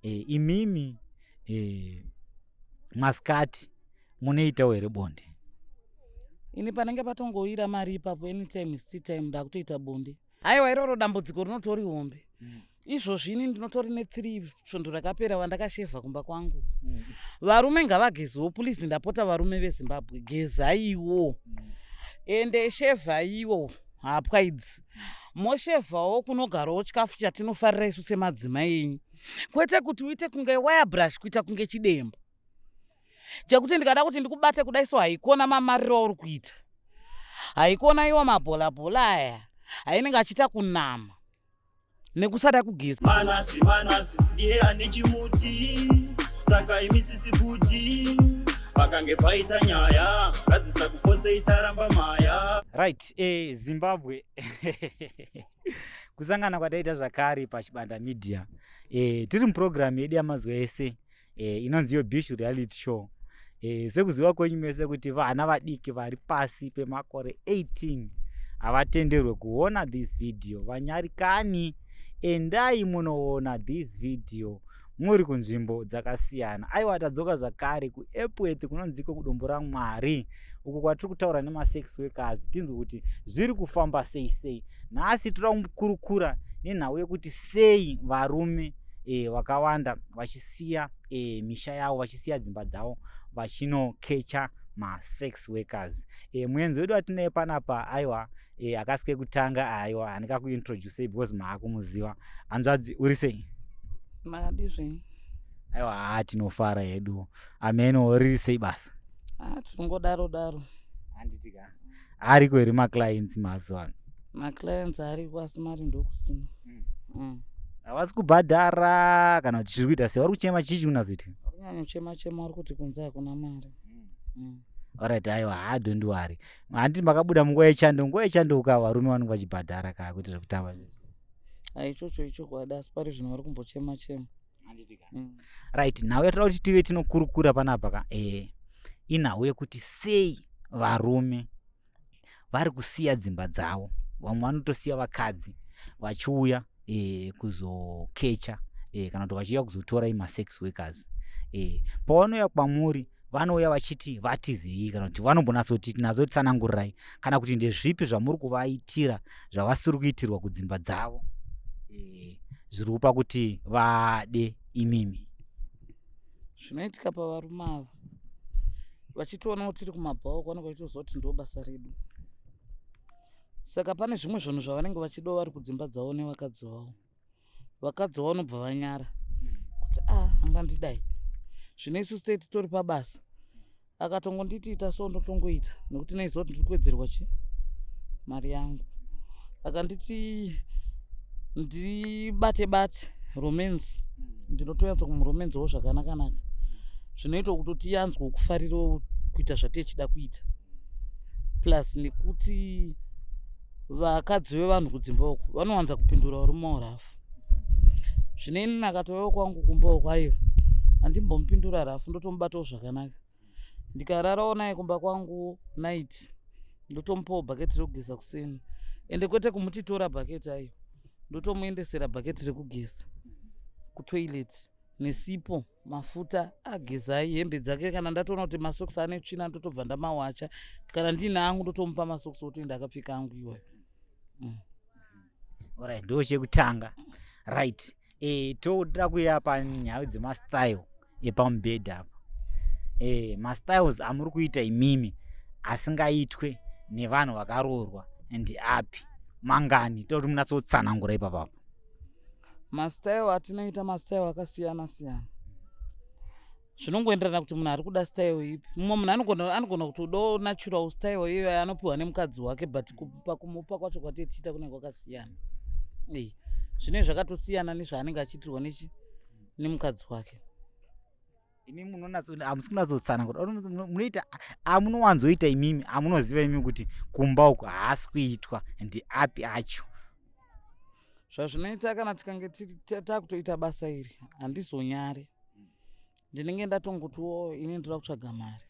imimi masikati munoitawo here bonde? Ini panenge patongoira mari ipapo anytime is tea time ndakutoita bonde. Haiwa iroro dambudziko rinotori hombe. Izvozvi ini ndinotori ne3 svondo rakapera wandakashevha kumba kwangu. Varume ngavagezewo please, ndapota varume veZimbabwe gezaiwo ende shevhaiwo hapwa idzi. Moshevhawo kunogarawo chikafu chatinofarira isu semadzimai enyu, kwete kuti uite kunge wire brush kuita kunge chidembo chekuti ndikada kuti ndikubate kudai so haikuona mamariro uri kuita, haikuona iwo mabhola aya ainenge achiita kunama nekusada kugeza. Manasi ndiye ane chimuti saka imisisi kuti pakange paita nyaya ngadzisa kupotse itaramba maya. Right, Zimbabwe kusangana kwataita zvakare paChibanda Media. Tiri muprogramu yedu yamazuva ese inonzi yo Bishu Reality Show. Sekuziva kwenyu mese kuti vana vadiki vari pasi pemakore 18 havatenderwe kuona this video. Vanyarikani, endai munoona this video muri kunzvimbo dzakasiyana. Aiwa tadzoka zvakare kuEpworth kunonziko kudombo raMwari uko kwatiri kutaura nemasex workers tinzwe kuti zviri kufamba sei. Nhasi tiri kukurukura nenhau yekuti sei varume vakawanda vachisiya misha yavo, vachisiya dzimba dzavo vachinokecha masex workers. Muenzi wedu atinaye panapa aiwa akasike kutanga aiwa andika kuintroduce because maakumuziva. Hanzvadzi uri sei? Makadizve? Aiwa tinofara hedu. Ameno riri sei basa? Tingodaro. Handitika ariko here maclients mazuva? Maclients ariko asi mari ndokusina. Havasi kubhadhara kana kuti zviri kuita sei? Vari kuchema chichi unazviti? Kunyanya chema vari kuti kunze hakuna mari. Alright, aiwa don't worry. Handiti makabuda munguva yechando ka varume vanenge vachibhadhara ka kuti zvekutamba izvozvo? Icho kwada asi pari zvino vari kumbochema. Right, nhau yatoda kuti tive tinokurukura panapa ka inhau yekuti sei varume vari kusiya dzimba dzavo, vamwe vanotosiya vakadzi vachiuya kuzokecha kana kuti vachiuya kuzotora masex workers. Pavanouya kwamuri vanouya vachiti vatizei kana kuti vanombonasoti nazotsanangurirai kana kuti ndezvipi zvamuri kuvaitira zvavasiri kuitirwa kudzimba dzavo zviri kupa kuti vade imimi. Zvinoitika pavarume ava vachitoona kuti tiri kumabhawa kwanenge vachitozoti ndo basa redu, saka pane zvimwe zvinhu zvavanenge vachidawo vari kudzimba dzavo nevakadzi vavo. Vakadzi vavo nobva vanyara kuti angandidai zvino isu sei titori pabasa, akatongonditi ita so ndotongoita nekuti neiziva kuti ndiri kuwedzerwa mari yangu. Akanditi ndibate romance ndinotoyanza kumuromenzawo zvakanaka zvinoita kuti yanzwe kufarira kuita zvatichida kuita, plus nekuti vakadzi vevanhu kudzimba uku vanowanza kupindura varume rafu. Zvino ini nakatouyawo kwangu kumba uku aiwa handimbomupindura rafu, ndotomubatawo zvakanaka. Ndikararawo naye kumba kwangu night ndotomupawo bhaketi rekugeza kuseni, ende kwete kumutitora bhaketi aiwa, ndotomuendesera bhaketi rekugeza kutoilet nesipo, mafuta agezai hembe dzake. Kana ndatoona kuti masokisi ane tsvina ndotobva ndamawacha, kana ndine angu ndotomupa masokisi otoenda akapfeka angu iwayo. Alright, ndo chekutanga. Right, toda kuya panyaya dzemastyle epamubhedha apa. Mastyles amuri kuita imimi asingaitwe nevanhu vakaroorwa ndi api mangani? Toti munatsotsanangura ipapo. Mastyle atinoita mastyle akasiyana. Zvinongoenderana kuti munhu ari kuda style ipi. Mumwe munhu anogona kuti udo natural style iyo anopiwa nemukadzi wake, but pakumupa kwacho kwatichiita kunenge kwakasiyana. Zvine zvakatosiyana nezvaanenge achiitirwa nemukadzi wake. Imi hamusi kunatsotsanangura, munoita amunowanzoita imimi amunoziva imimi kuti kumba uku haasi kuitwa ndi api acho. Zvazvinoita kana tikange takutoita basa iri handizonyare, ndinenge ndatongotiwo ini ndoda kutsvaga mari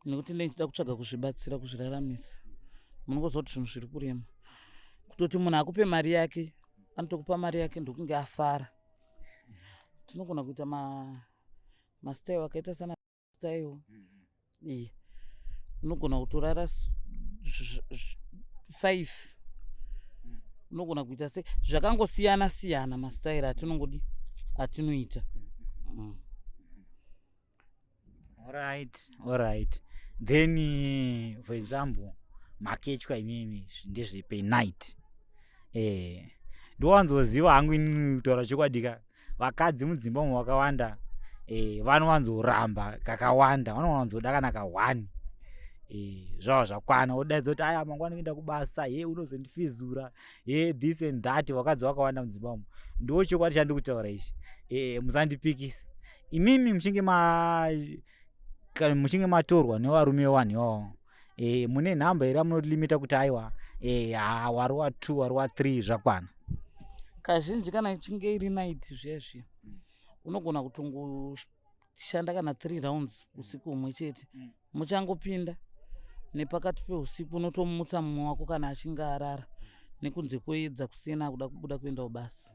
nekuti ndinoda kutsvaga kuzvibatsira, kuzviraramisa. Munongozoti zvinhu zviri kurema, kutoti munhu akupe mari yake anotokupa mari yake ndokunge afara, tinogona kuita mastyle akaita sana style unogona kutorara 5 unogona kuita se zvakangosiyana siyana mastyle atinoita. Alright. Then for example maketya imimi ndezvepenite ndowanzoziva hangu inini kutaura chokwadika vakadzi mudzimba umo vakawanda vanowanzoramba kakawanda vanowanzoda kana ka1 zvavo zvakwana odaidza kuti aya mangwana kuenda kubasa unozondifizura this and that vakadzi vakawanda mudzimba umo ndo chokwadi chandiri kutaura ichi musandipikisa imimi muchinge matorwa nevarume 1 iwavo mune nhamba here munolimita kuti aiwa wari wa2 wari wa3 zvakwana. Kazhinji kana ichinge iri night zviya unogona kutongoshanda kana 3 rounds usiku umwe chete muchangopinda nepakati peusiku unotomutsa mumwe wako kana achinge arara nekunze kweedza kusina kuda kubuda kuenda kubasa.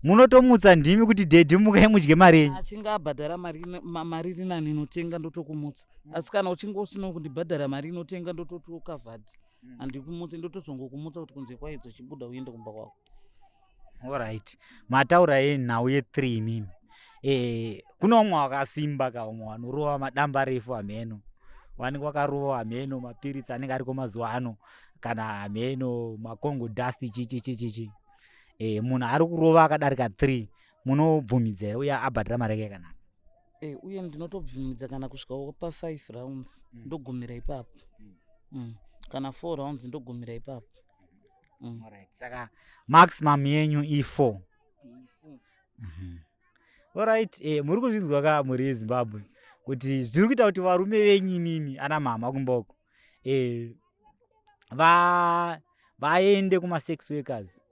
Munotomutsa ndimi kuti dedhi mukai mudye mari yenyu achinge abhadhara mari rinani inotenga ndotokumutsa asi kana uchinge usina kundibhadhara mari inotenga ndototokavhadhi handikumutsi ndotozongokumutsa kuti kunze kwaedza chibuda uende kumba kwako. Alright, mataura yenhau ye3 mimi kuna umwe wakasimba kaumwe wanorova madamba refu hameno wanenge wakarova hameno mapiritsi anenge ariko mazuva ano kana hameno makongo dust chichi munhu ari kurova akadarika 3 munobvumidza here uye abhadhira mari yake yakanaka. Uye ndinotobvumidza kana kusvika pa5 rounds ndogumira ipapo kana 4 rounds ndogumira ipapo. Alright, saka maximum yenyu i4. Alright, muri kuzvinzwa ka muri yeZimbabwe kuti zviri kuita kuti varume venyu mimi ana mama kumboko vaende kuma-sex workers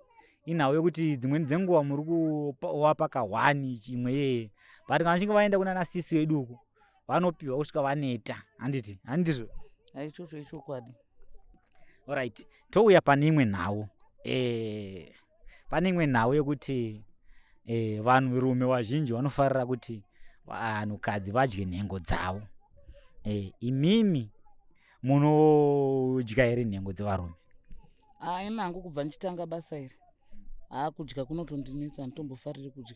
inhau yekuti dzimweni dzenguva muri kuvapa ka1 chimwe but kana vachinge vaenda kuna nasisi weduku vanopiwa kusvika vaneta handizvo ichocho ichokwadi. Alright, touya pane imwe nhau yekuti vanhurume vazhinji vanofarira kuti vanhukadzi vadye nhengo dzavo. Imimi munodya here nhengo dzevarume? Ina hangu kubva ndichitanga basa iri kudya kunotondinetsa handitombofariri kudya.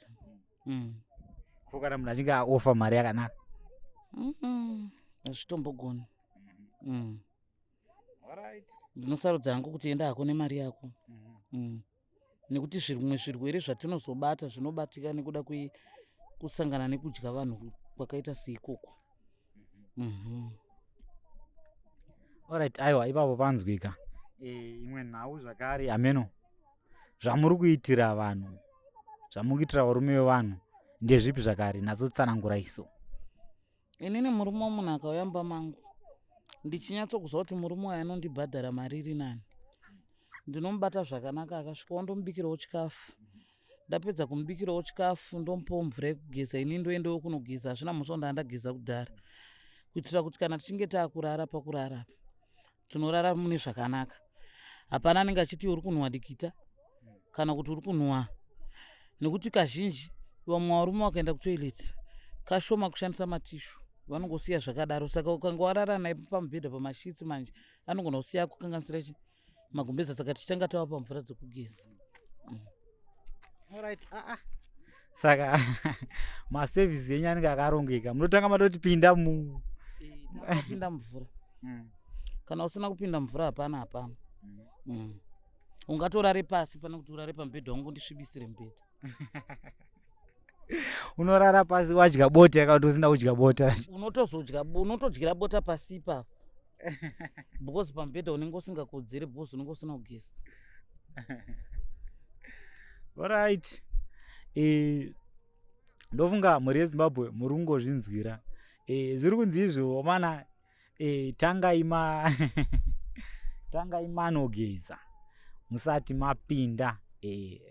Ko kana munhu achinge aofa mari yakanaka hazvitombogoni. Ndinosarudza hangu kuti enda hako nemari yako nekuti zvimwe zvirwere zvatinozobata zvinobatika nekuda kusangana nekudya vanhu kwakaita seikoko. Alright, aiwa ipapo panzwika imwe nhau zvakare hameno zvamuri kuitira vanhu zvamuri kuitira varume vevanhu ndezvipi zvakare natsotsanangura iso? Inini murume womunhu akauya mumba mangu ndichinyatsokuzwa kuti murume wayo anondibhadhara mari iri nani ndinomubata zvakanaka akasvika wandombikirawo chikafu ndapedza kumubikirawo chikafu ndomupawo mvura yekugeza ini ndoendawo kunogeza hazvina musi wandandageza kudhara kuitira kuti kana tichinge taakurara pakurara tinorara mune zvakanaka hapana anenge achiti uri kunhuhwa dikita kana kuti uri kunhuhwa nekuti kazhinji vamwe varume vakaenda kutoileti kashoma kushandisa matishu vanongosiya zvakadaro saka ukanga warara naye pamubhedha pamashitsi manje anogona kusiya kukanganisira magumbeza saka tichanga tava pamvura dzekugeza. Alright, saka masevhisi enyu anenge akarongeka munotanga matoti pinda pinda mvura kana usina kupinda mvura hapana ungatorare pasi pane kuti urare pamubhedha wangu ndisvibisire mubhedha. Unorara pasi wadya bota kana kuti usina kudya bota? Unotodyira bota pasi ipapo because pamubhedha unenge usingakodzeri because unenge usina kugeza. Alright, ndofunga muri yeZimbabwe muri kungozvinzwira zviri kunzi izvo mana tangai manogeza musati mapinda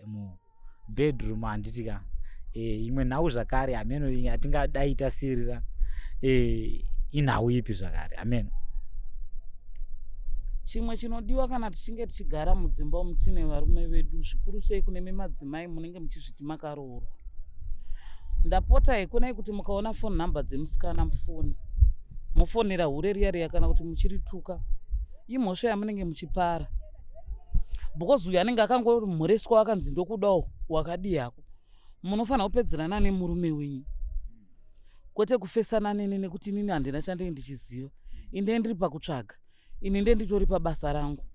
mubedroom handitika. Imwe nhau zvakare hameno yatingadai tasirira inhau ipi zvakare hameno? Chimwe chinodiwa kana tichinge tichigara mudzimba umu tine varume vedu zvikuru sei kune madzimai munenge muchizviti makaroorwa ndapota ikonai kuti mukaona phone number dzemusikana mufoni mufonera hure riya kana kuti muchirituka imhosva yamunenge muchipara because uyu anenge akangori mhoreswa akanzi ndokudawo wakadi yako munofanira kupedzerana nemurume wenyu kwete kufesana nene nekuti nini handina chandenge ndichiziva inde ndiri pakutsvaga ini nde nditori pabasa rangu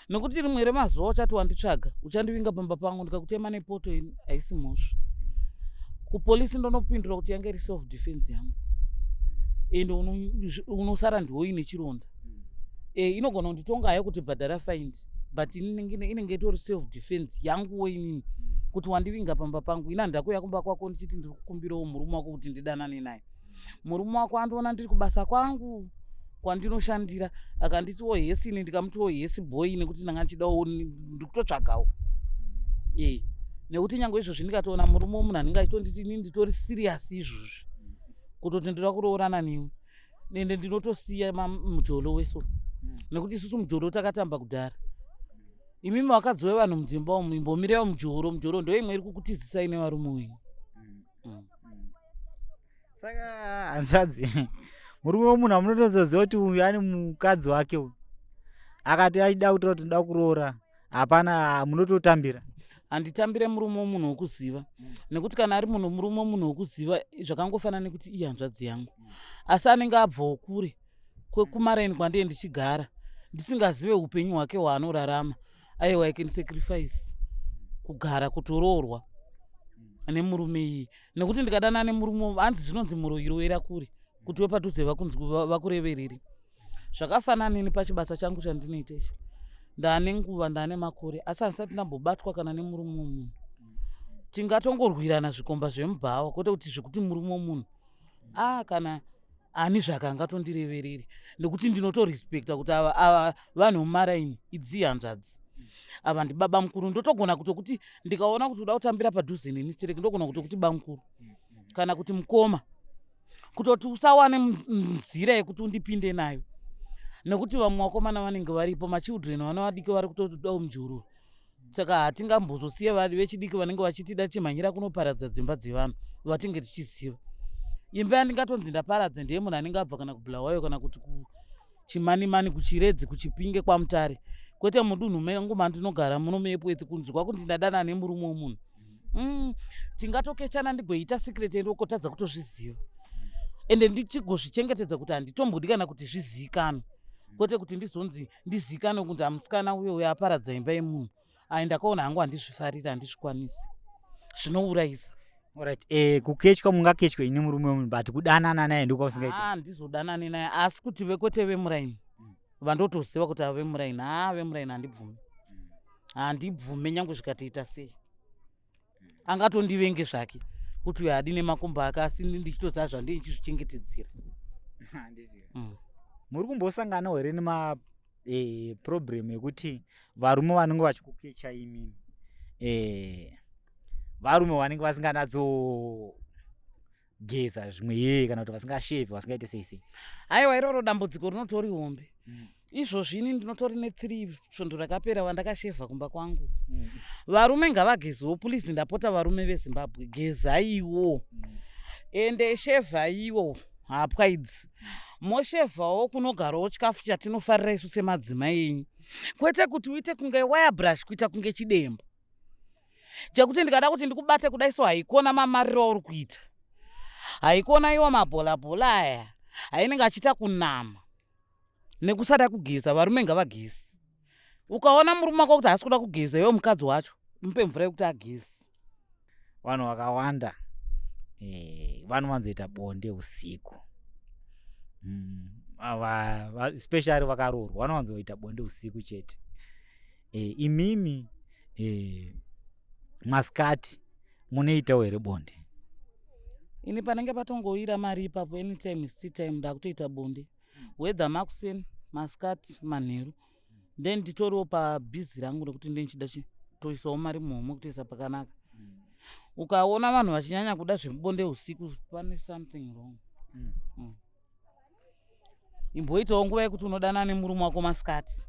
nekuti rimwe remazuva uchati wanditsvaga uchandivinga pamba pangu ndikakutema nepoto haisi mhosva kupolisi ndonopindura kuti yange iri self defense yangu ende unosara ndiwo ine chironda inogona kunditonga hayo kuti bhadhara fine but inenge itori self defense yanguwo inini kuti wandivinga pamba pangu ina ndakuya kumba kwako ndichiti ndiri kukumbirawo murume wako kuti ndidanane naye murume wako andiona ndiri kubasa kwangu kwandinoshandira akanditiwo hesi ini ndikamutiwo hesi boy nekuti ndanga ndichidawo ndikutotsvagawo nekuti nyange izvozvi ndikatoona murume womunhu anenge achitonditi ini nditori serious izvozvi kutoti ndinoda kuroorana newe nende ndinotosiya mujolo weso nekuti isusu mujolo takatamba kudhara imimi wakadzowe vanhu mudzimba umu imbomirewo mujoro ndo imwe iri kukutizisai nevarume wenyu saka hanzvadzi murume womunhu amunotozoziva kuti uyu ane mukadzi wake uyu akati achida kutaura kuti ndoda kuroora hapana munototambira handitambire murume womunhu wokuziva nekuti kana ari murume womunhu wokuziva zvakangofanana nekuti iye hanzvadzi yangu asi anenge abvawo kure kumaraini kwandee ndichigara ndisingazive upenyu hwake hwaanorarama aiwa I can sacrifice kugara kutoroorwa nemurume iyi nekuti ndikadana nemurume hanzi zvinonzi murohiro wera kure kuti wepadhuze vakunzi vakureverere zvakafanana nini pachibasa changu chandinoita ichi ndaane nguva ndaane makore asi handisati ndambobatwa kana nemurume womunhu tingatongorwirana zvikomba zvemubhawa kwete kuti zvekuti murume womunhu kana ani zvake angatondirevereri nekuti ndinotorespekta kuti ava vanhu mumaraini idzi hanzvadzi ava ndibaba mukuru ndotogona kutokuti ndikaona kuti uda kutambira padhuze nenisereki ndogona kutokuti bamukuru kana kuti mukoma kutoti usawane nzira yekuti undipinde nayo nekuti vamwe vakomana vanenge varipo machildren vana vadiki vari kutodawo mujuru saka hatingambozosiya vari vechidiki vanenge vachitida chimhanyira kunoparadza dzimba dzevanhu vatinge tichiziva imba yandingatonzi ndaparadza ndeye munhu anenge abva kana kubulawayo kana kuti kuchimanimani kuchiredzi kuchipinge kwamutare kwete mudunhu mengu mandinogara muno meepweti kunzwa kuti ndadana nemurume womunhu tingatokechana ndigoita secret endokotadza kutozviziva ende ndichigozvichengetedza kuti handitombodi kana kuti zvizikanwe kwete kuti ndizonzi ndizikanwe kunzi amusikana uyo aparadza imba yemunhu ndakaona hangu handizvifarira handizvikwanisi zvinourayisa Alright, kukechwa mungakechwe ine murume womunhu but kudanana naye ndiko usingaiti handizodanani naye asi kuti vekwete vemuraini vandotoziva kuti ava vemuraini vemuraini handibvume nyange zvikatoita sei angatondivenge zvake kuti uyo hadi nemakumbo ake asi ndichitoziva zvandii ndichizvichengetedzera muri kumbosanganawo here nema problem yekuti varume vanenge vachikukecha imini varume vanenge vasinganatsogeza zvimwe kana kuti vasingashevhi vasingaite sei aiwa iroro dambudziko rinotori hombe izvozvi ini ndinotori ne3 svondo rakapera vandakashevha kumba kwangu varume ngavagezewo please ndapota varume vezimbabwe gezaiwo ende shevhaiwo hapwa idzi moshevhawo kunogarawo chikafu chatinofarira isu semadzimai enyu kwete kuti uite kunge wire brush kuita kunge chidembo chekuti ndikada kuti ndikubate kudai so haikona mamariro auri kuita haikona iwa mabholabhola aya hainenge achiita kunama nekusada kugeza varume ngavagezi ukaona murume wako kuti haasi kuda kugeza iwe mukadzi wacho mupe mvura yekuti agezi vanhu vakawanda vanovanzoita bonde usiku especially vakaroorwa vanovanzoita bonde usiku chete imimi masikati munoitawo here bonde ini panenge patongoira mari ipapo anytime is tea time ndakutoita bonde wedha makuseni masikati manheru then nditoriwo pabhizi rangu nekuti ndenichida toisawo mari muhomwe kutoisa pakanaka ukaona vanhu vachinyanya kuda zvemubonde usiku pane something wrong imboitawo nguva yekuti unodana nemurume wako masikati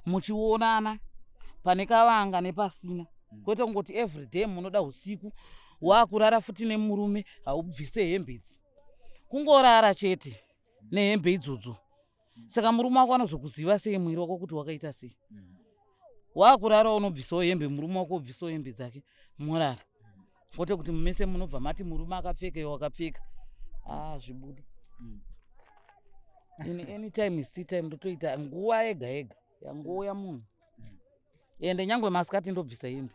muchionana pane kavanga nepasina kwete kungoti everyday munoda usiku waakurara futi nemurume haubvise hembe idzi, kungorara chete nehembe idzodzo. Saka murume wako anozokuziva sei mwiri wako kuti wakaita sei? Waakurara unobvisawo hembe, murume wako ubvisawo hembe dzake, morara. Kwete kuti mumese munobva mati murume akapfeka iwe wakapfeka. Zvibude. Anytime is tea time, ndotoita nguva yega yega yanguva yamunhu. Ende nyangwe masikati ndobvisa hembe.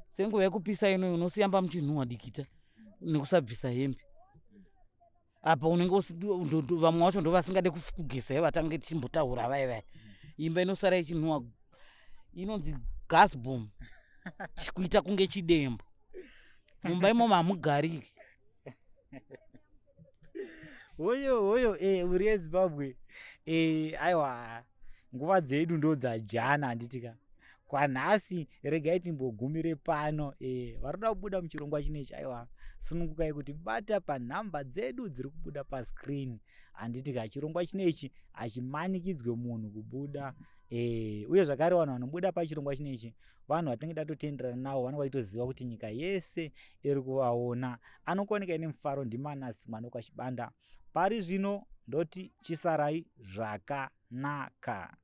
Senguva yekupisa ino unosiyamba muchinhuhwa dikita nekusabvisa hembe. Apa unenge vamwe vacho ndo vasingade kugesa vatange chimbotaura vai. Imba inosara ichinhuhwa inonzi gas bomb. Chikuita kunge chidembo. Mumba imo hamugariki. Hoyo uri yeZimbabwe. Aiwa nguva dzedu ndo dzajana handitika. Kwanhasi regai timbogumire pano. Varoda kubuda muchirongwa chinechi, aiwa sunungukai kuti bata panhamba dzedu dziri kubuda pascreen. Handitika chirongwa chinechi hachimanikidzwe munhu kubuda. Uye zvakare vanhu vanobuda pachirongwa chinechi vanhu vatinenge tatotenderana navo, vanenge vachitoziva kuti nyika yese iri kuvaona. Anokoneka nemufaro ndiManasi Manoka Chibanda. Pari zvino ndoti chisarai zvakanaka.